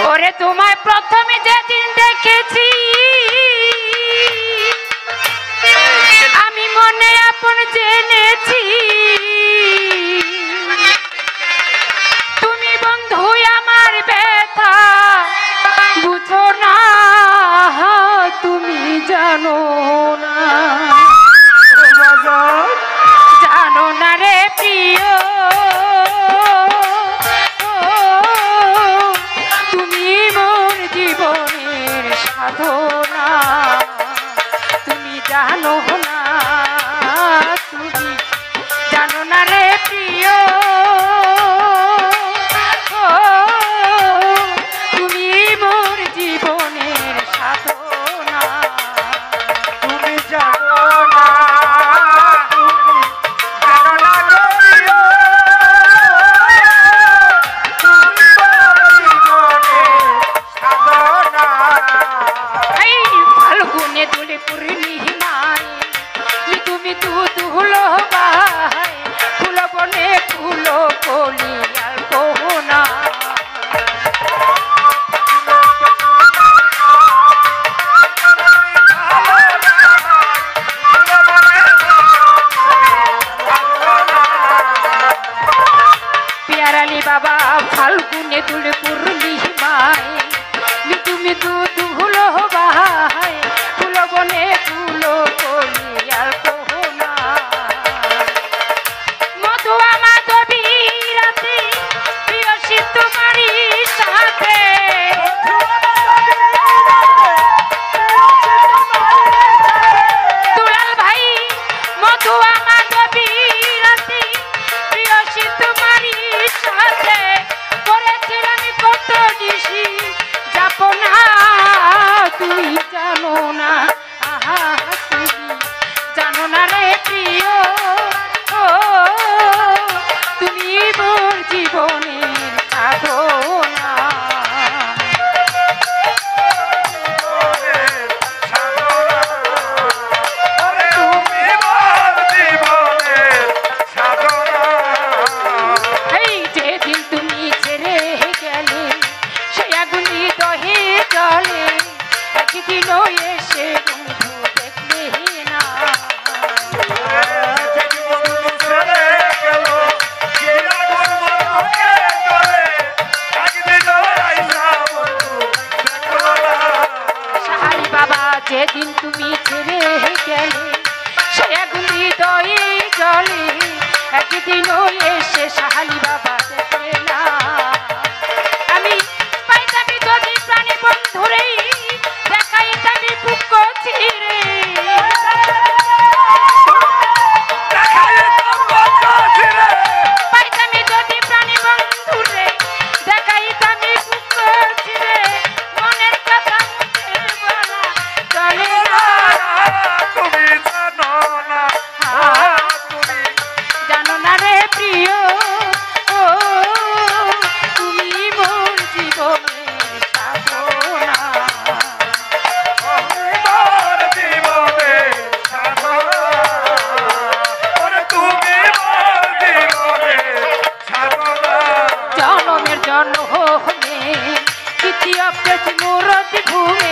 ওরে তোমায় প্রথমে যেদিন দেখেছি আমি মনে আপন জেনেছি তুমি বন্ধু আমার ব্যথা বুঝো না তুমি জানো না জানো না রে প্রিয় তুমি মোর জীবনের সাধনা তুমি জানো না তুমি জানো না রে প্রিয় তুমি মোর জীবনের সাধনা তুমি জানো না বাবা ফাল্গুনে তুলে পূর্ণিমায় তুমি ধুলো বাহায় ফুল বনে ফুলো কলি আর কোহনা মধুয়া মাধবী রাতে প্রিয় শীত মারি সাথে দুলাল ভাই মধুয়া মাধবী রাতে প্রিয় শীত মারি সাথে করেছিলাম কত দিশি যাবো না তুই জানো না আহা তুমি জানো না রে প্রিয় তুমি মোর জীবনের সাধনা যেদিন তুমি ছেড়ে গেলে সে আগুন হৃদয়ে জলে একদিনও এসে সাহালি বাবা দেখে না আমি পাইতামি যদি প্রাণী বন্ধুরে দেখাই আমি বুক ছিঁড়ে পাইতামি যদি প্রাণী বন্ধুরে দেখাই আমি বুক ছিঁড়ে মনের কথা চলে না তুমি জানো না তুমি জানো না রে প্রিয় তুমি মোর জীবনের সাধনা মোর জীবনের সাধনা তুমি মোর জীবনের সাধনা জনমের জন্ম হলে তৃতীয় পেছি মোর ভূমি